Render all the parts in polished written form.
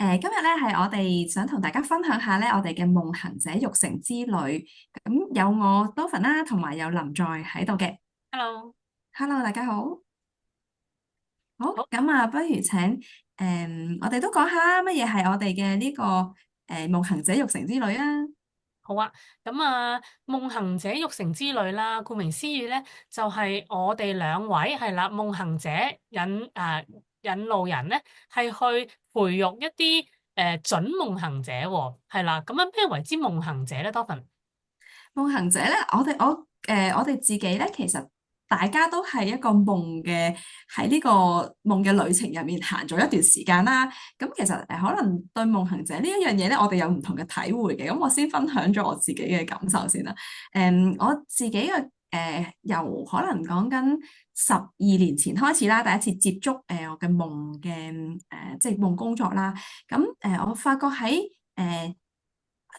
今日咧係我哋想同大家分享下咧我哋嘅夢行者育成之旅。咁有我 Dolphin 啦，同埋有林在喺度嘅。Hello，Hello，大家好。好，好，咁啊，不如請我哋都講下乜嘢係我哋嘅呢個夢行者育成之旅啊。好啊。咁啊，夢行者育成之旅啦，顧名思義咧，就係我哋兩位係啦，夢行者引路人咧，係去培育一啲準夢行者喎，係啦。咁樣咩為之夢行者咧？多芬。夢行者咧，我哋自己咧，其實大家都係一個夢嘅喺呢個夢嘅旅程入面行咗一段時間啦。咁其實可能對夢行者呢一樣嘢咧，我哋有唔同嘅體會嘅。咁我先分享咗我自己嘅感受先啦。我自己嘅由可能講緊12年前開始啦，第一次接觸我嘅夢嘅即係夢工作啦。咁我發覺喺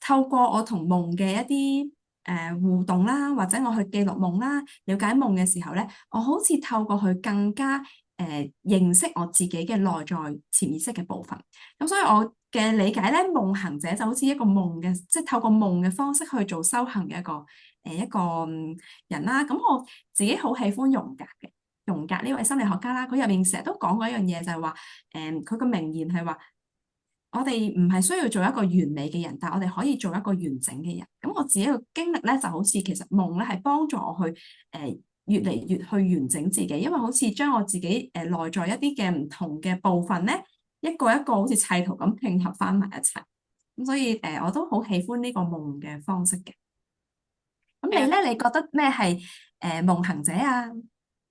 透過我同夢嘅一啲互動啦，或者我去記錄夢啦，了解夢嘅時候咧，我好似透過佢更加認識我自己嘅內在潛意識嘅部分。咁所以我嘅理解咧，夢行者就好似一個夢嘅，即係透過夢嘅方式去做修行嘅一個人啦。咁我自己好喜歡榮格嘅，榮格呢位心理學家啦，佢入面成日都講過一樣嘢，就係話佢個名言係話。我哋唔係需要做一個完美嘅人，但係我哋可以做一個完整嘅人。咁我自己嘅經歷咧，就好似其實夢咧係幫助我去越嚟越去完整自己，因為好似將我自己內在一啲嘅唔同嘅部分咧，一個一個好似砌圖咁拼合翻埋一齊。咁所以我都好喜歡呢個夢嘅方式嘅。咁係啊。你咧，你覺得咩係夢行者啊？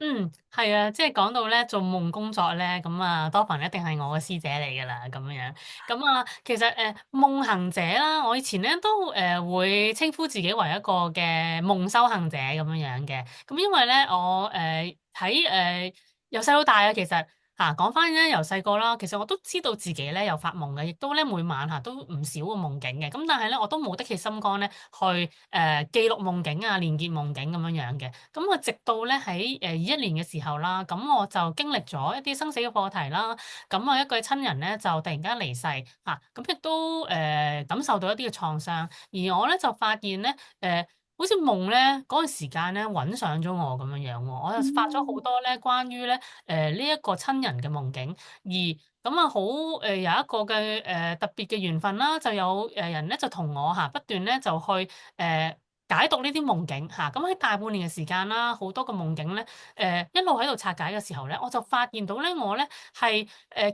嗯，係啊，即係講到咧做夢工作咧，咁啊多芬一定係我嘅師姐嚟噶啦，咁樣。咁啊，其實夢行者啦，我以前咧都會稱呼自己為一個嘅夢修行者咁樣樣嘅。咁因為咧我喺由細到大啊，其實講翻咧由細個啦，其實我都知道自己咧有發夢嘅，亦都咧每晚都唔少個夢境嘅。咁但係咧我都冇得起心肝咧去記錄夢境啊，連結夢境咁樣樣嘅。咁啊，直到咧喺21年嘅時候啦，咁我就經歷咗一啲生死嘅課題啦。咁啊，一個親人咧就突然間離世嚇，咁亦都感受到一啲嘅創傷。而我咧就發現咧好似夢咧嗰陣時間咧揾上咗我咁樣樣喎，我又發咗好多咧關於咧呢一個親人嘅夢境。而咁啊好有一個嘅特別嘅緣分啦，就有人咧就同我不斷咧就去誒解讀呢啲夢境嚇。咁喺大半年嘅時間啦，好多個夢境咧一路喺度拆解嘅時候咧，我就發現到咧我咧係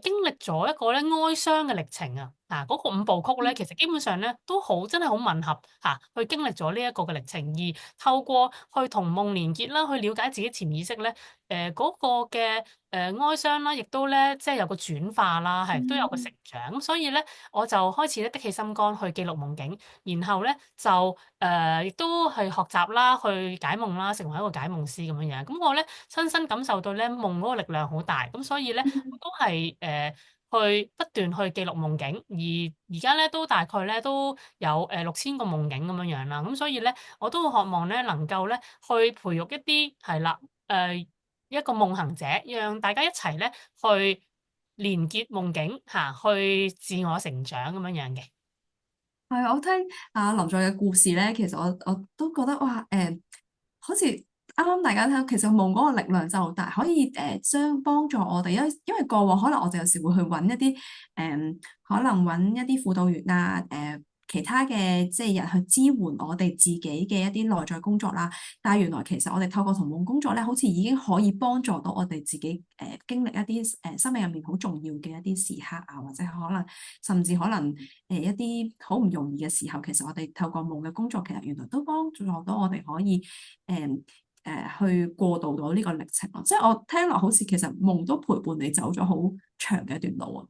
經歷咗一個咧哀傷嘅歷程啊！嗰個5部曲咧，其實基本上咧都好真係好吻合去經歷咗呢一個嘅歷程，而透過去同夢連結啦，去了解自己潛意識咧，嗰個嘅哀傷啦，亦都咧即係有個轉化啦，係都有個成長。咁所以咧，我就開始咧的起心肝去記錄夢境，然後咧就亦都係學習啦，去解夢啦，成為一個解夢師咁樣樣。咁我咧親身感受到咧夢嗰個力量好大，咁所以咧我都係去不斷去記錄夢境，而家咧都大概咧都有6000個夢境咁樣樣啦。咁所以咧我都好渴望咧能夠咧去培育一啲係啦一個夢行者，讓大家一齊咧去連結夢境去自我成長咁樣樣嘅。係，我聽林在嘅故事咧，其實我都覺得哇，好似啱啱大家聽，其實夢嗰個力量就好大，可以將幫助我哋，因為過往可能我哋有時會去揾一啲可能揾一啲輔導員啊，其他嘅即係人去支援我哋自己嘅一啲內在工作啦。但係原來其實我哋透過同夢工作咧，好似已經可以幫助到我哋自己經歷一啲生命入面好重要嘅一啲時刻啊，或者可能甚至可能一啲好唔容易嘅時候，其實我哋透過夢嘅工作，其實原來都幫助到我哋可以去過渡到呢個歷程咯。即係我聽落好似其實夢都陪伴你走咗好長嘅一段路啊。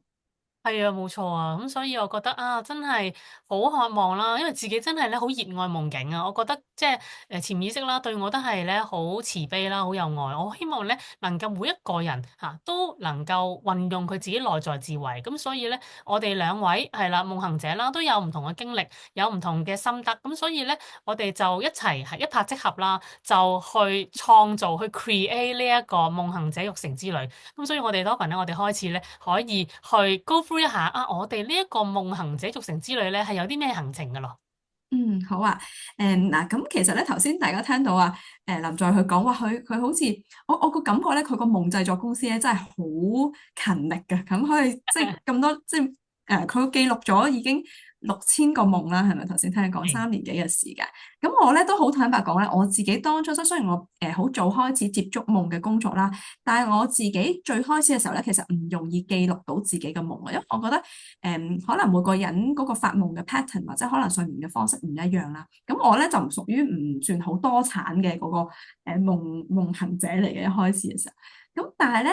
係啊，冇錯啊，咁所以我覺得真係好渴望啦，因為自己真係咧好熱愛夢境啊，我覺得即係潛意識啦，對我都係咧好慈悲啦，好有愛。我希望咧能夠每一個人都能夠運用佢自己內在智慧，咁所以咧我哋兩位係啦夢行者啦，都有唔同嘅經歷，有唔同嘅心得，咁所以咧我哋就一齊係一拍即合啦，就去創造去 create 呢一個夢行者育成之旅。咁所以我哋多份咧，我哋開始咧可以去 go through through 一下啊，我哋呢一個夢行者續成之旅咧係有啲咩行程㗎咯？嗯，好啊。嗱，咁其實咧，頭先大家聽到啊，林在佢講話，佢好似我個感覺咧，佢個夢製作公司咧真係好勤力嘅，咁佢即係咁多，即係佢記錄咗已經6000個夢啦，係咪？頭先聽你講係3年幾嘅時間，咁我咧都好坦白講咧，我自己當初雖然我好早開始接觸夢嘅工作啦，但係我自己最開始嘅時候咧，其實唔容易記錄到自己嘅夢啊，因為我覺得可能每個人嗰個發夢嘅 pattern 或者可能睡眠嘅方式唔一樣啦。咁我咧就唔屬於唔算好多產嘅嗰個夢行者嚟嘅，一開始嘅時候。咁但係咧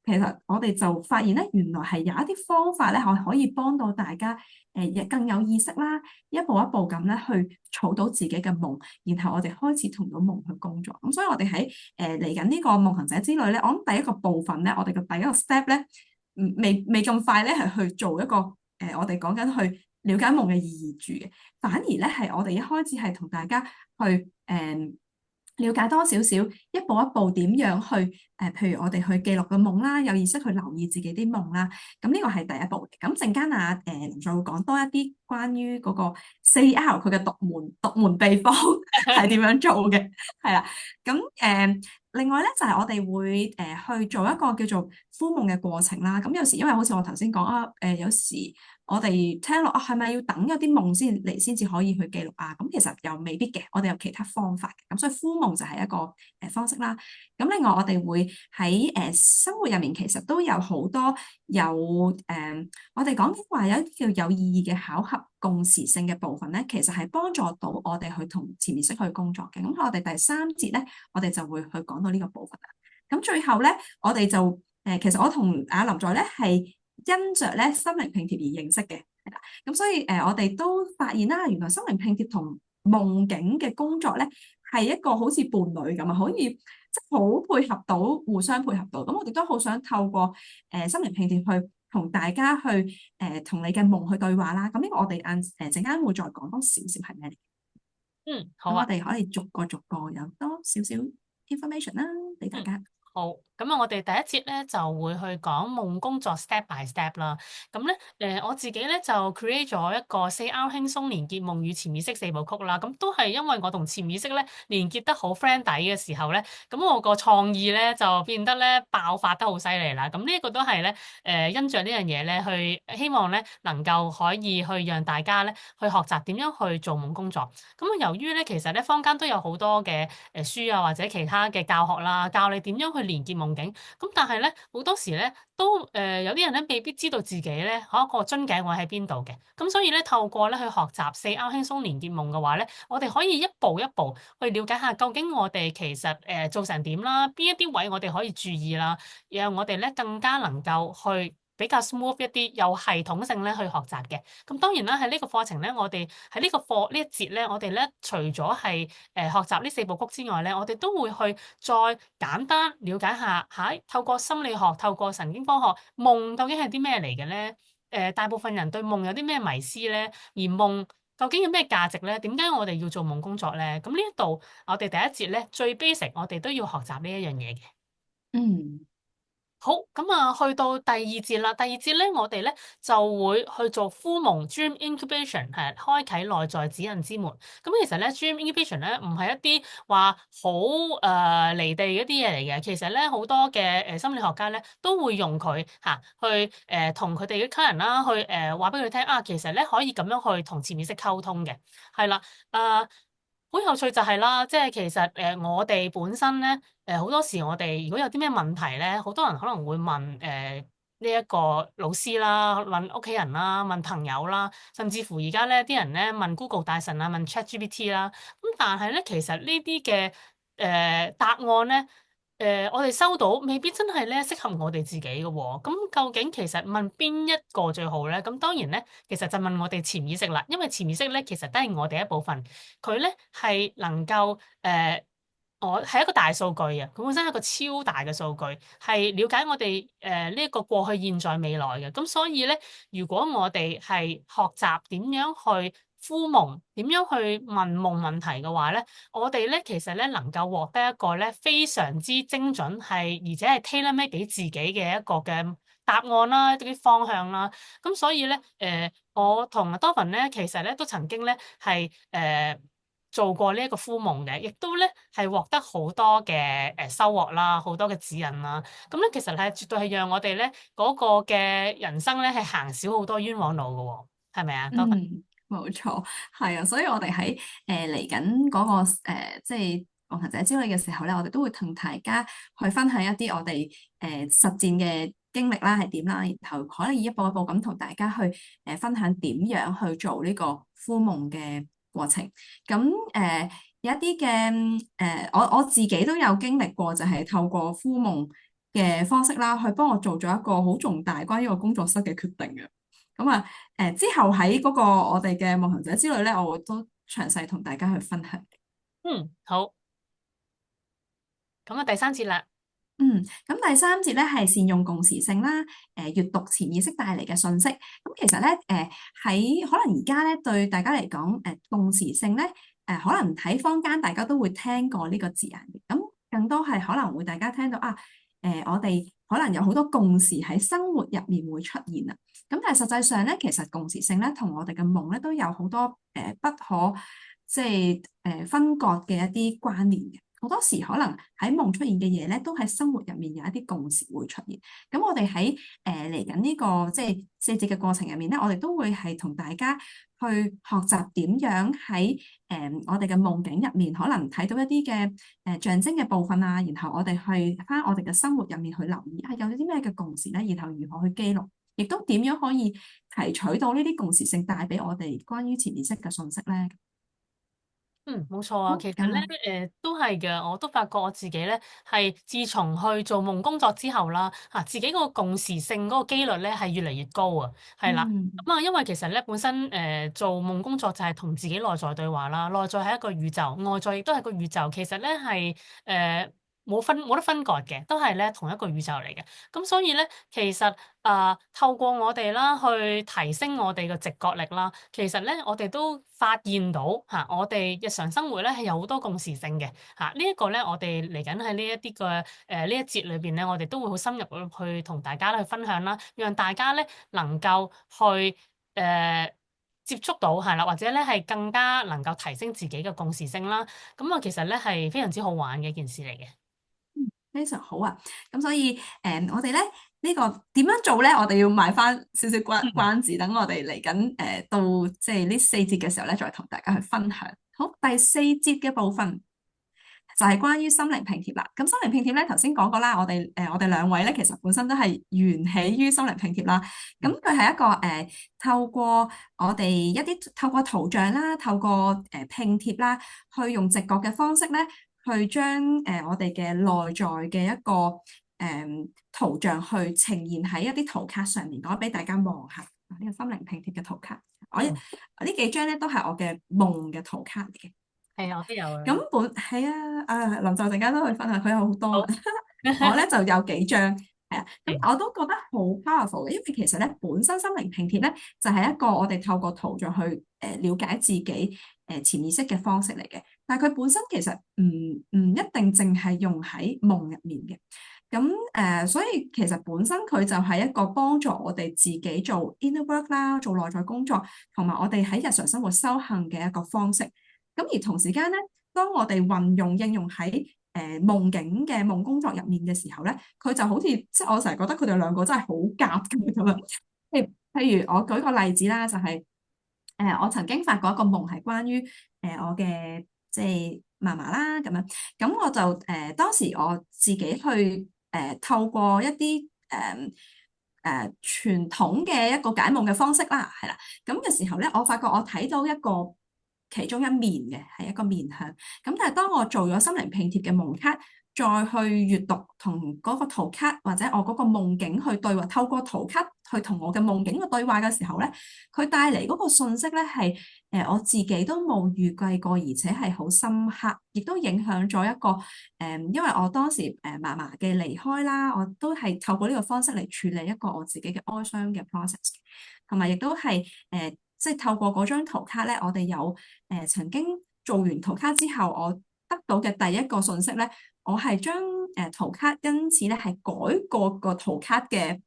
其實我哋就發現咧，原來係有一啲方法咧，可以幫到大家亦更有意識啦，一步一步咁咧去儲到自己嘅夢，然後我哋開始同到夢去工作。咁所以我哋喺嚟緊呢個夢行者之旅咧，我諗第一個部分咧，我哋嘅第一個 step 咧，未咁快咧係去做一個我哋講緊去了解夢嘅意義住嘅，反而咧係我哋一開始係同大家去了解多少少，一步一步點樣去譬如我哋去記錄個夢啦，有意識去留意自己啲夢啦。咁呢個係第一步。咁陣間林再會講多一啲關於嗰個 4R 佢嘅獨門秘方係點樣做嘅，係啦。咁另外咧就係我哋會去做一個叫做呼夢嘅過程啦。咁有時因為好似我頭先講啊，有時我哋聽落啊，係咪要等有啲夢先至可以去記錄啊？咁其實又未必嘅，我哋有其他方法嘅。咁所以呼夢就係一個方式啦。咁另外我哋會喺生活入面其實都有好多我哋講緊話有一啲叫有意義嘅巧合共時性嘅部分咧，其實係幫助到我哋去同潛意識去工作嘅。咁我哋第三節咧，我哋就會去講到呢個部分啦。咁最後咧，我哋就其實我同阿林在咧係因着咧心靈拼貼而認識嘅，係啦。咁所以我哋都發現啦，原來心靈拼貼同夢境嘅工作咧係一個好似伴侶咁啊，可以即係好配合到，互相配合到。咁我哋都好想透過心靈拼貼去同大家去同你嘅夢去對話啦。咁呢個我哋陣間會再講多少少係咩嚟？嗯，好啊。咁我哋可以逐個逐個有多少少 information 啦，俾大嗯。家。好，咁啊，我哋第一節咧就會去講夢工作 step by step 啦。咁咧，我自己咧就 create 咗一個4R 輕鬆連結夢與潛意識4部曲啦。咁都係因為我同潛意識咧連結得好 friend 底嘅時候咧，咁我個創意咧就變得咧爆發得好犀利啦。咁呢一個都係咧，因着呢樣嘢咧，去希望咧能夠可以去讓大家咧去學習點樣去做夢工作。咁啊，由於咧其實咧坊間都有好多嘅書啊，或者其他嘅教學啦，教你點樣去連結夢境。咁但係咧好多時咧都有啲人咧未必知道自己咧個樽頸位喺邊度嘅。咁所以咧透過咧去學習4R 輕鬆連結夢嘅話咧，我哋可以一步一步去了解下究竟我哋其實做成點啦，邊一啲位我哋可以注意啦，讓我哋咧更加能夠去比較 smooth 一啲，有系統性咧去學習嘅。咁當然啦，喺呢個課程咧，我哋喺呢個課呢一節咧，我哋咧除咗係學習呢4部曲之外咧，我哋都會去再簡單了解下透過心理學、透過神經科學，夢究竟係啲咩嚟嘅咧？大部分人對夢有啲咩迷思咧？而夢究竟有咩價值咧？點解我哋要做夢工作咧？咁呢一度我哋第一節咧最 basic，我哋都要學習呢一樣嘢嘅。嗯。好，咁啊，去到第二節啦。第二節咧，我哋咧就會去做呼夢 dream incubation，係開啟內在指引之門。咁其實咧，dream incubation 咧唔係一啲話好離地一啲嘢嚟嘅。其實咧，好多嘅心理學家咧都會用佢去同佢哋嘅客人啦，去話俾佢聽啊。其實咧可以咁樣去同潛意識溝通嘅，係啦，好有趣就係啦，即係其實我哋本身咧好多時我哋如果有啲咩問題咧，好多人可能會問呢一個老師啦，問屋企人啦，問朋友啦，甚至乎而家咧啲人咧問 Google 大神啊，問 ChatGPT 啦。咁但係咧，其實呢啲嘅答案咧，我哋收到未必真係咧適合我哋自己嘅喎。咁究竟其實問邊一個最好咧？咁當然咧，其實就問我哋潛意識啦，因為潛意識咧其實都係我哋一部分，佢咧係能夠我係一個大數據啊，佢本身係一個超大嘅數據，係了解我哋呢一個過去、現在、未來嘅。咁所以咧，如果我哋係學習點樣去呼夢，點樣去問夢問題嘅話咧，我哋咧其實咧能夠獲得一個咧非常之精準，係而且係 tailor made 俾自己嘅一個嘅答案啦，一啲方向啦。咁所以咧，我同多芬咧，其實咧都曾經咧係做過呢一個敷夢嘅，亦都咧係獲得好多嘅收穫啦，好多嘅指引啦。咁咧其實係絕對係讓我哋咧嗰個嘅人生咧係行少好多冤枉路嘅喎，係咪啊，多芬？嗯，冇錯，係啊，所以我哋喺嚟緊嗰個即係夢行者之旅嘅時候咧，我哋都會同大家去分享一啲我哋實戰嘅經歷啦，係點啦，然後可以一步一步咁同大家去分享點樣去做呢個敷夢嘅過程。咁有一啲嘅我自己都有經歷過，就係透過敷夢嘅方式啦，去幫我做咗一個好重大關於我工作室嘅決定嘅。咁啊〜之後喺嗰個我哋嘅夢行者之旅咧，我會都詳細同大家去分享。嗯，好。咁啊，第三節啦。嗯，咁第三節咧係善用共時性啦，閱讀潛意識帶嚟嘅信息。咁其實咧，喺可能而家咧對大家嚟講，共時性咧，可能喺坊間大家都會聽過呢個字眼嘅。咁更多係可能會大家聽到啊，我哋可能有好多共時喺生活入面會出現啊。咁但係實際上咧，其實共時性咧同我哋嘅夢咧都有好多不可即係分割嘅一啲關聯嘅。好多時可能喺夢出現嘅嘢咧，都喺生活入面有一啲共時會出現。咁我哋喺嚟緊呢個即係4節嘅過程入面咧，我哋都會係同大家去學習點樣喺我哋嘅夢境入面，可能睇到一啲嘅象徵嘅部分啊，然後我哋去翻我哋嘅生活入面去留意啊，有啲咩嘅共時咧，然後如何去記錄，亦都點樣可以提取到呢啲共時性帶俾我哋關於潛意識嘅信息咧。嗯，冇錯啊。好，其實咧，咁啊，都係嘅。我都發覺我自己咧，係自從去做夢工作之後啦，自己個共時性嗰個機率咧係越嚟越高啊。係啦，嗯咁啊，因為其實咧本身做夢工作就係同自己內在對話啦，內在係一個宇宙，外在亦都係個宇宙。其實咧係冇得分割嘅，都係咧同一個宇宙嚟嘅。咁所以咧，其實透過我哋啦，去提升我哋嘅直覺力啦，其實咧我哋都發現到我哋日常生活咧係有好多共時性嘅呢一個咧，我哋嚟緊喺呢一啲嘅呢一節裏邊咧，我哋都會好深入去同大家咧去分享啦，讓大家咧能夠去接觸到係啦，或者咧係更加能夠提升自己嘅共時性啦。咁啊，其實咧係非常之好玩嘅一件事嚟嘅。非常好啊！咁所以我哋咧呢個點樣做咧？我哋要賣翻少少嗯，關子，等我哋嚟緊到即係呢4節嘅時候咧，再同大家去分享。好，第4節嘅部分就係關於心靈拼貼啦。咁心靈拼貼咧，頭先講過啦，我哋兩位咧，其實本身都係緣起於心靈拼貼啦。咁佢係一個透過我哋一啲透過圖像啦，透過拼貼啦，去用直覺嘅方式咧。去將我哋嘅內在嘅一個圖像去呈現喺一啲圖卡上面，攞俾大家望下呢個心靈拼貼嘅圖卡。嗯，我呢幾張咧都係我嘅夢嘅圖卡嚟嘅。係啊，我都有啊。咁係啊，林就陣間都可以分享，佢有好多啊。好。我咧就有幾張，係啊，係。咁我都覺得好 powerful 嘅，因為其實咧本身心靈拼貼咧就係一個我哋透過圖像去了解自己潛意識嘅方式嚟嘅，但係佢本身其實唔一定淨係用喺夢入面嘅。咁所以其實本身佢就係一個幫助我哋自己做 inner work 啦，做內在工作，同埋我哋喺日常生活修行嘅一個方式。咁而同時間咧，當我哋運用應用喺夢境嘅夢工作入面嘅時候咧，佢就好似即係我成日覺得佢哋兩個真係好夾嘅咁樣。譬如我舉個例子啦，就係我曾經發過一個夢係關於我嘅即係嫲嫲啦咁樣，咁我就當時我自己去透過一啲傳統嘅一個解夢嘅方式啦，係啦，咁嘅時候咧，我發覺我睇到一個其中一面嘅係一個面向，咁但係當我做咗心靈拼貼嘅夢卡，再去閱讀同嗰個圖卡或者我嗰個夢境去對話，透過圖卡去同我嘅夢境去對話嘅時候咧，佢帶嚟嗰個信息咧係我自己都冇預計過，而且係好深刻，亦都影響咗一個因為我當時嫲嫲嘅離開啦，我都係透過呢個方式嚟處理一個我自己嘅哀傷嘅 process，同埋亦都係即係透過嗰張圖卡咧，我哋有曾經做完圖卡之後，我得到嘅第一個信息咧。我係將圖卡因此咧係改過個圖卡嘅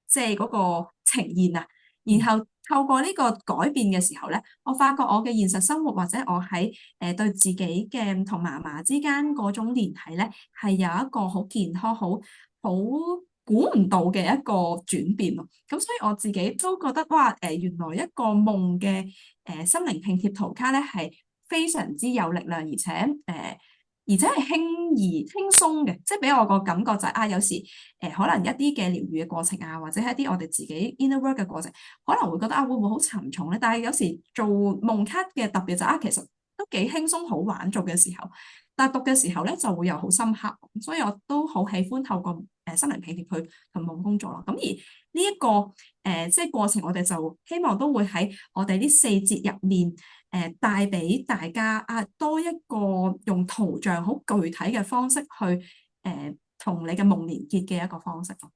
即係嗰個呈現啊。然後透過呢個改變嘅時候咧，我發覺我嘅現實生活或者我喺對自己嘅同嫲嫲之間嗰種聯繫咧，係有一個好健康、好估唔到嘅一個轉變咯。咁所以我自己都覺得哇，原來一個夢嘅心靈拼貼圖卡咧係非常之有力量，而且係輕易輕鬆嘅，即係俾我個感覺就係、啊，有時可能一啲嘅療愈嘅過程啊，或者係一啲我哋自己 inner work 嘅過程，可能會覺得啊，會唔會好沉重咧？但係有時做夢卡嘅特別就係啊，其實都幾輕鬆好玩做嘅時候，但係讀嘅時候咧就會有好深刻，所以我都好喜歡透過心靈拼貼去同夢工作咯。咁而呢、一個即係過程，我哋就希望都會喺我哋呢4節入面。帶俾大家啊多一個用圖像好具體嘅方式去同你嘅夢連結嘅一個方式咯。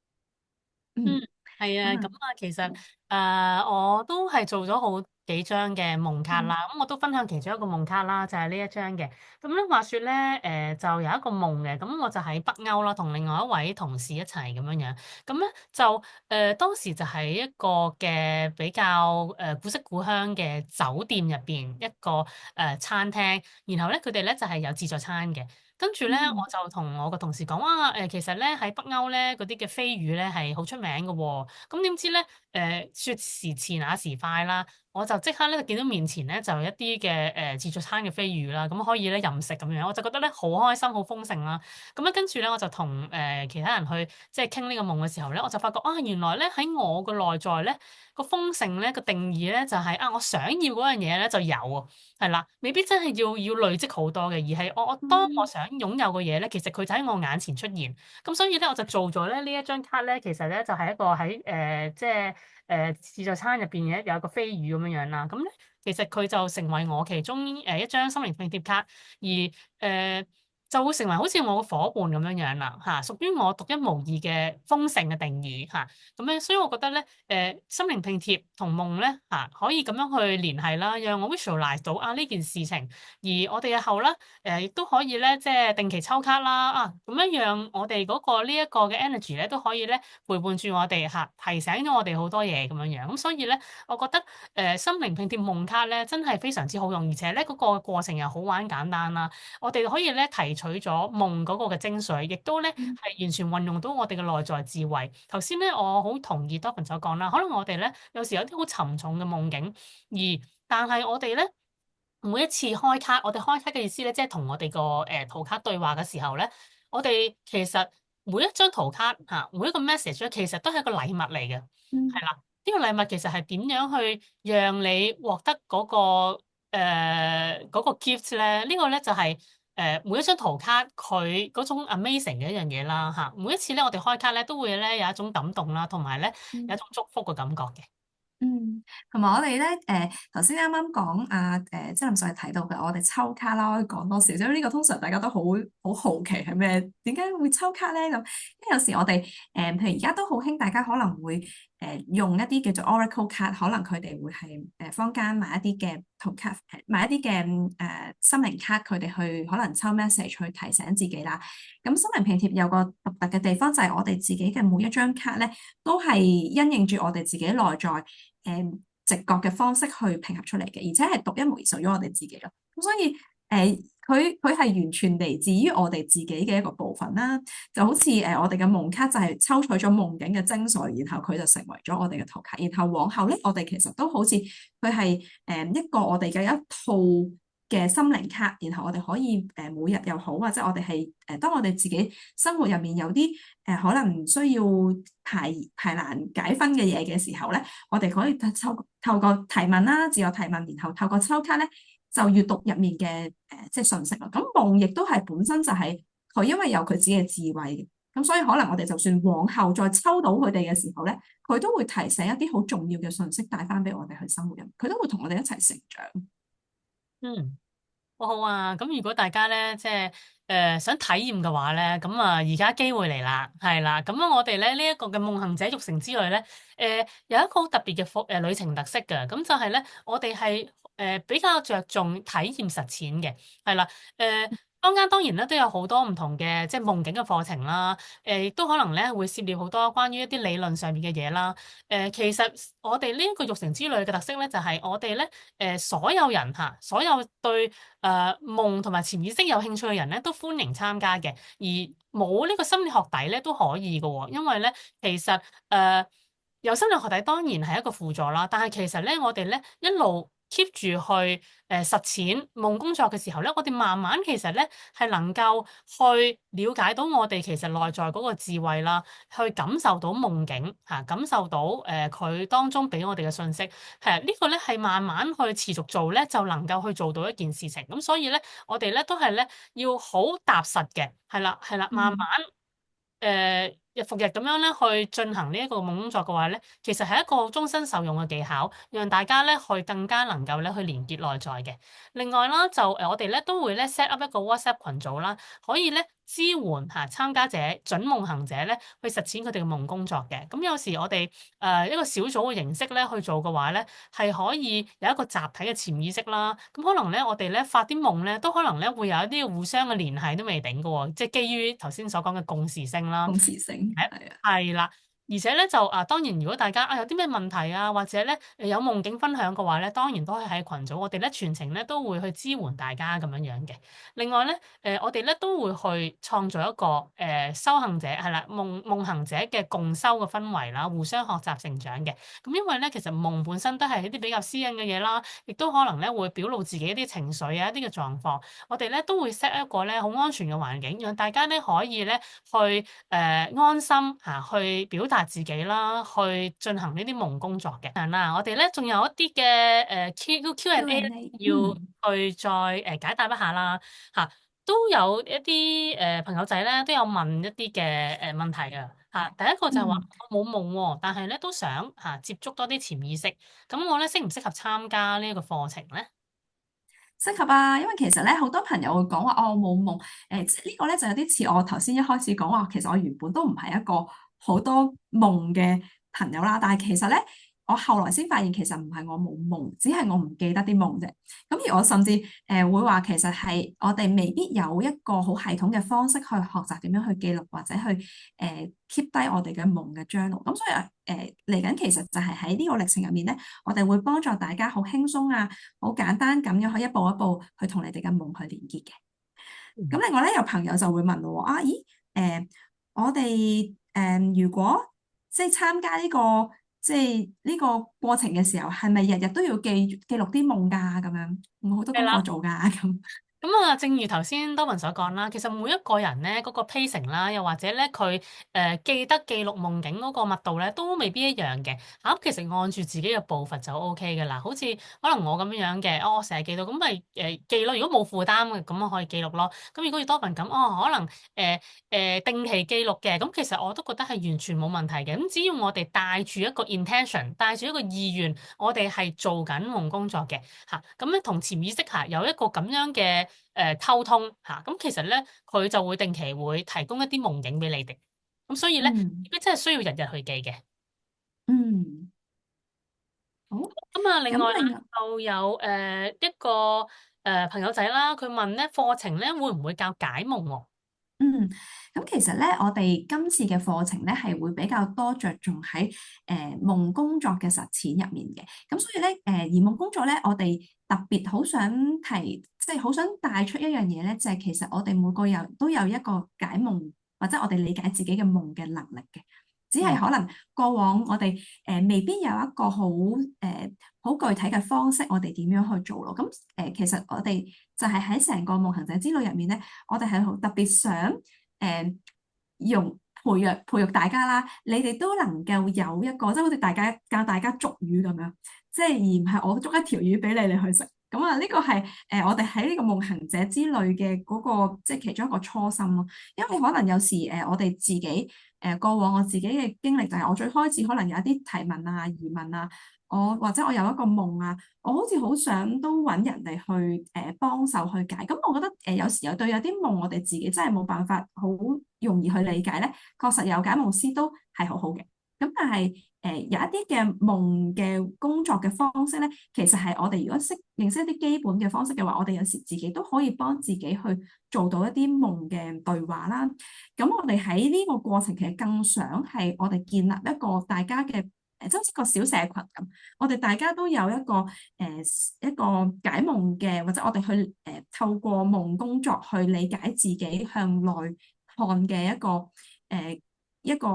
嗯，嗯，係啊，咁咁啊，啊，其實我都係做咗好幾張嘅夢卡嗯啦，咁我都分享其中一個夢卡啦，就係呢一張嘅。咁咧話說咧，就有一個夢嘅，咁我就喺北歐啦，同另外一位同事一齊咁樣樣。咁咧就當時就係一個嘅比較古色古香嘅酒店入邊一個餐廳，然後咧佢哋咧就係有自助餐嘅。跟住咧，嗯我就同我個同事講話其實咧喺北歐咧嗰啲嘅飛魚咧係好出名嘅喎。咁點知咧説時遲那時快啦，我就即刻咧見到面前咧就有一啲嘅自助餐嘅飛魚啦，咁可以咧任食咁樣，我就覺得咧好開心、好豐盛啦。咁咧跟住咧我就同其他人去即係傾呢個夢嘅時候咧，我就發覺啊原來咧喺我個內在咧個豐盛咧個定義咧就係啊我想要嗰樣嘢咧就有啊。係啦，未必真係要累積好多嘅，而係我當我嗯想擁有嘅嘢咧，其實佢就喺我眼前出現。咁所以咧，我就做咗咧呢一張卡咧，其實咧就係一個喺即係自助餐入邊嘅有一個飛魚咁樣樣啦。咁咧其實佢就成為我其中一張心靈拼貼卡，而就會成為好似我個伙伴咁樣樣啦嚇，屬於我獨一無二嘅豐盛嘅定義嚇。咁咧，所以我覺得咧，心靈拼貼同夢咧嚇，可以咁樣去聯繫啦，讓我 visualize 到啊呢件事情，而我哋日後咧，亦都可以咧，即係定期抽卡啦，啊，咁樣讓我哋嗰個呢一個嘅 energy 咧，都可以咧陪伴住我哋嚇，提醒咗我哋好多嘢咁樣樣。咁所以咧，我覺得心靈拼貼夢卡咧，真係非常之好用，而且咧嗰個過程又好玩簡單啦。我哋可以咧提取咗夢嗰個嘅精髓，亦都咧嗯係完全運用到我哋嘅內在智慧。頭先咧，我好同意多朋所講啦，可能我哋咧有時有啲好沉重嘅夢境，但係我哋咧每一次開卡，我哋開卡嘅意思咧，即係同我哋個圖卡對話嘅時候咧，我哋其實每一張圖卡嚇，每一個 message 咧，其實都係一個禮物嚟嘅，嗯係啦。呢個禮物其實係點樣去讓你獲得嗰個嗰個 gift 咧？呢個咧就係每一張圖卡佢嗰種 amazing 嘅一樣嘢啦嚇。每一次咧，我哋開卡咧都會咧有一種感動啦，同埋咧有嗯。一種祝福嘅感覺嘅。嗯，同埋我哋咧，頭先啱啱講啊，即係林 Sir 提到嘅，我哋抽卡啦，可以講多少少？呢個通常大家都好好奇係咩？點解會抽卡咧？咁，因為有時我哋譬如而家都好興，大家可能會用一啲叫做 Oracle 卡，可能佢哋會係坊間買一啲嘅圖卡，買一啲嘅心靈卡，佢哋去可能抽 message 去提醒自己啦。咁心靈拼貼有個獨特嘅地方就係我哋自己嘅每一張卡咧，都係因應住我哋自己內在直覺嘅方式去拼合出嚟嘅，而且係獨一無二屬於我哋自己咯。咁所以佢係完全嚟自於我哋自己嘅一個部分啦。就好似我哋嘅夢卡就係抽取咗夢境嘅精髓，然後佢就成為咗我哋嘅圖卡。然後往後咧，我哋其實都好似佢係一個我哋嘅一套嘅心靈卡，然後我哋可以每日又好，或者我哋係當我哋自己生活入面有啲可能需要排難解紛嘅嘢嘅時候咧，我哋可以透過提問啦，自我提問，然後透過抽卡咧就閱讀入面嘅即係信息咯。咁夢亦都係本身就係佢因為有佢自己嘅智慧嘅，咁所以可能我哋就算往後再抽到佢哋嘅時候咧，佢都會提醒一啲好重要嘅信息帶翻俾我哋去生活入面，佢都會同我哋一齊成長。嗯。好好啊！咁如果大家咧，即係想體驗嘅話咧，咁啊而家機會嚟啦，係啦。咁啊，我哋咧呢一個嘅夢行者育成之旅咧，有一個好特別嘅旅程特色嘅，咁就係咧，我哋係比較着重體驗實踐嘅，係啦，坊間當然咧都有好多唔同嘅即係夢境嘅課程啦，亦都可能咧會涉獵好多關於一啲理論上面嘅嘢啦。其實我哋呢一個育成之旅嘅特色咧，就係我哋咧所有人嚇，所有對夢同埋潛意識有興趣嘅人咧，都歡迎參加嘅。而冇呢個心理學底咧都可以嘅喎，因為咧其實有心理學底當然係一個輔助啦，但係其實咧我哋咧一路 keep 住去實踐夢工作嘅時候咧，我哋慢慢其實咧係能夠去了解到我哋其實內在嗰個智慧啦，去感受到夢境嚇，感受到佢當中俾我哋嘅信息，係呢個咧係慢慢去持續做咧，就能夠去做到一件事情。咁所以咧，我哋咧都係咧要好踏實嘅，係啦係啦，慢慢。嗯。日復日咁樣咧去進行呢一個夢工作嘅話咧，其實係一個終身受用嘅技巧，讓大家咧去更加能夠咧去連結內在嘅。另外啦，就我哋咧都會咧 set up 一個 WhatsApp 群組啦，可以咧支援參加者準夢行者咧去實踐佢哋嘅夢工作嘅。咁有時我哋一個小組嘅形式咧去做嘅話咧，係可以有一個集體嘅潛意識啦。咁可能咧我哋咧發啲夢咧都可能咧會有一啲互相嘅聯繫都未定嘅喎，即係基於頭先所講嘅共時性啦。共時性係啊。係啦，而且咧就當然如果大家有啲咩問題啊，或者咧有夢境分享嘅話咧，當然都係喺群組，我哋咧全程咧都會去支援大家咁樣樣嘅。另外咧，我哋咧都會去創造一個修行者係啦，夢行者嘅共修嘅氛圍啦，互相學習成長嘅。咁因為咧，其實夢本身都係一啲比較私隱嘅嘢啦，亦都可能咧會表露自己一啲情緒啊，一啲嘅狀況。我哋咧都會 set 一個咧好安全嘅環境，讓大家咧可以咧去安心去表達自己啦，去進行呢啲夢工作嘅。嗱，我哋咧仲有一啲嘅Q&A Q&A。要去再解答一下啦嚇。都有一啲朋友仔咧都有問一啲嘅問題嘅嚇。第一個就係話嗯。我冇夢喎，但係咧都想接觸多啲潛意識，咁我咧適唔適合參加呢一個課程咧？適合啊，因為其實咧好多朋友會講話哦，我冇夢，即係呢個咧就有啲似我頭先一開始講話，其實我原本都唔係一個好多夢嘅朋友啦，但係其實咧我後來先發現其實唔係我冇夢，只係我唔記得啲夢啫。咁而我甚至會話其實係我哋未必有一個好系統嘅方式去學習點樣去記錄或者去keep 低我哋嘅夢嘅 journal。咁所以嚟緊其實就係喺呢個歷程入面咧，我哋會幫助大家好輕鬆啊，好簡單咁樣去一步一步去同你哋嘅夢去連結嘅。咁另外咧，有朋友就會問咯喎，咦，我哋如果即係參加呢個即係呢個過程嘅時候，係咪日日都要記錄啲夢㗎？咁樣我好多功課係啦。做㗎咁。咁正如頭先多文所講啦，其實每一個人咧嗰個 pacing 啦，又或者咧佢記得記錄夢境嗰個密度咧，都未必一樣嘅。其實按住自己嘅步伐就 OK 嘅啦。好似可能我咁樣嘅，我成日記到，咁咪記咯。如果冇負擔嘅，咁我可以記錄咯。咁如果要多文咁，可能定期記錄嘅，咁其實我都覺得係完全冇問題嘅。咁只要我哋帶住一個 intention，帶住一個意願，我哋係做緊夢工作嘅。咁咧同潛意識有一個咁樣嘅溝通咁其實咧佢就會定期會提供一啲夢境俾你哋，咁所以咧嗯。如果真係需要日日去記嘅。嗯。好。咁另外啦咁另外。就有一個朋友仔啦，佢問咧課程咧會唔會教解夢喎？嗯，咁其實咧，我哋今次嘅課程咧係會比較多着重喺夢工作嘅實踐入面嘅。咁所以咧，而夢工作咧，我哋特別好想提，即係好想帶出一樣嘢咧，就係其實我哋每個人都有一個解夢或者我哋理解自己嘅夢嘅能力嘅。只係可能過往我哋未必有一個好具體嘅方式，我哋點樣去做咯？咁其實我哋就係喺成個夢行者之旅入面咧，我哋係好特別想用培育大家啦，你哋都能夠有一個即係好似大家教大家捉魚咁樣，即係而唔係我捉一條魚俾你去食。咁啊，呢個係我哋喺呢個夢行者之旅嘅嗰個即係其中一個初心咯。因為可能有時我哋自己過往我自己嘅經歷就係我最開始可能有一啲提問啊、疑問啊，或者我有一個夢啊，我好似好想都揾人哋去幫手去解。咁我覺得有時有啲夢我哋自己真係冇辦法好容易去理解咧，確實有解夢師都係好好嘅。咁但係有一啲嘅夢嘅工作嘅方式咧，其實係我哋如果認識一啲基本嘅方式嘅話，我哋有時自己都可以幫自己去做到一啲夢嘅對話啦。咁我哋喺呢個過程其實更想係我哋建立一個大家嘅即係好似個小社群咁，我哋大家都有一個解夢嘅，或者我哋去透過夢工作去理解自己向內看嘅誒一個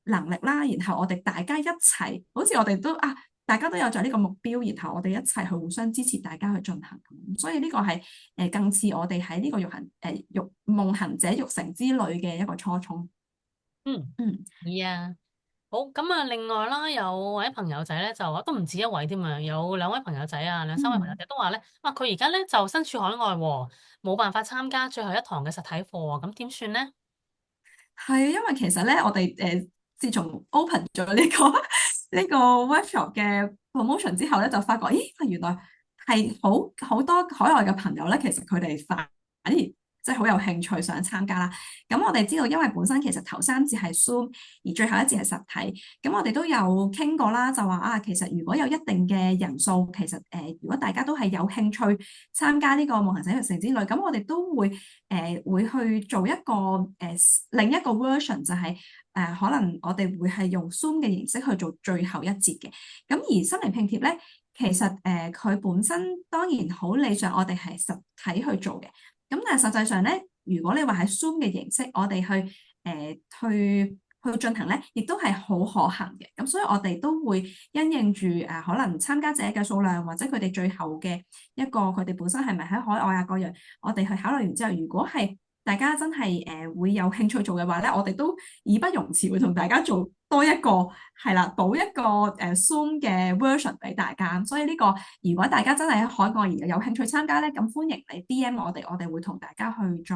能力啦。然後我哋大家一齊，好似我哋都大家都有咗呢個目標，然後我哋一齊去互相支持，大家去進行咁。所以呢個係更似我哋喺呢個夢行者育成之旅嘅一個初衷。嗯，嗯。係啊。好，咁啊，另外啦，有位朋友仔咧就話都唔止一位添啊，有兩位朋友仔啊，兩三位朋友嗯。仔都話咧，佢而家咧就身處海外喎，冇辦法參加最後一堂嘅實體課啊，咁點算咧？係，因為其實咧，我哋自從 open 咗呢個呢個 workshop 嘅 promotion 之後咧，就發覺，咦，原來係好多海外嘅朋友咧，其實佢哋反而即係好有興趣想參加啦。咁我哋知道，因為本身其實頭三節係 Zoom，而最後一節係實體。咁我哋都有傾過啦，就話其實如果有一定嘅人數，其實如果大家都係有興趣參加呢個夢行者育成之旅，咁我哋都會去做一個另一個 version，就係可能我哋會係用 Zoom 嘅形式去做最後一節嘅。咁而心靈拼貼咧，其實佢本身當然好理想，我哋係實體去做嘅。咁但係實際上咧，如果你話喺 Zoom 嘅形式，我哋去進行咧，亦都係好可行嘅。咁所以我哋都會因應住可能參加者嘅數量，或者佢哋最後嘅佢哋本身係咪喺海外各樣，我哋去考慮完之後，如果係大家真係會有興趣做嘅話咧，我哋都義不容辭會同大家做多一個係啦，補一個Zoom 嘅 version 俾大家。所以呢個如果大家真係喺海外而有興趣參加咧，咁歡迎你 DM 我哋，我哋會同大家去再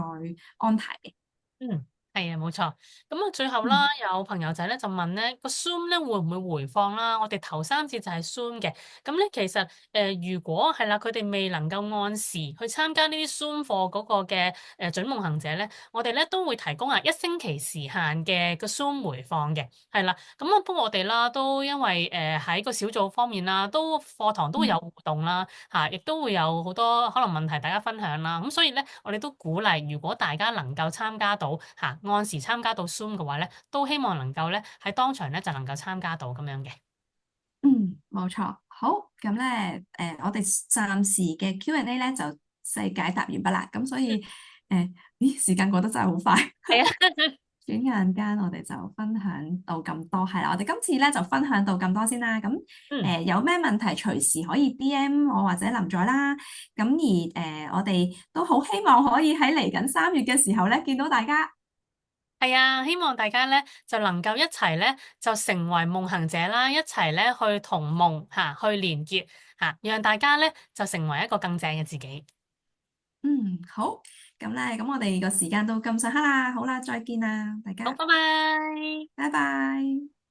安排嘅。嗯，係啊，冇錯。咁啊，最後啦，嗯。有朋友仔咧就問咧個 Zoom 咧會唔會回放啦？我哋頭三節就係 Zoom 嘅。咁咧其實如果係啦，佢哋未能夠按時去參加呢啲 Zoom 課嗰個嘅準夢行者咧，我哋咧都會提供一星期時限嘅個 Zoom 回放嘅。係啦，咁不過我哋啦都因為喺個小組方面啦，都課堂都會有互動啦，亦都會有好多可能問題大家分享啦。咁所以咧，我哋都鼓勵如果大家能夠參加到按時參加到 Zoom 嘅話咧，都希望能夠咧喺當場咧就能夠參加到咁樣嘅。嗯，冇錯。好，咁咧，我哋暫時嘅 Q&A 咧就解答完畢啦。咁所以，時間過得真係好快。係啊，轉眼間我哋就分享到咁多，係啦，我哋今次咧就分享到咁多先啦。咁嗯，有咩問題隨時可以 DM 我或者林在啦。咁而我哋都好希望可以喺嚟緊3月嘅時候咧見到大家。係啊，希望大家咧就能夠一齊咧就成為夢行者啦，一齊咧去同夢去連結讓大家咧就成為一個更正嘅自己。嗯，好，咁咧，咁我哋個時間都咁上下啦，好啦，再見啦，大好，家，拜拜。拜拜。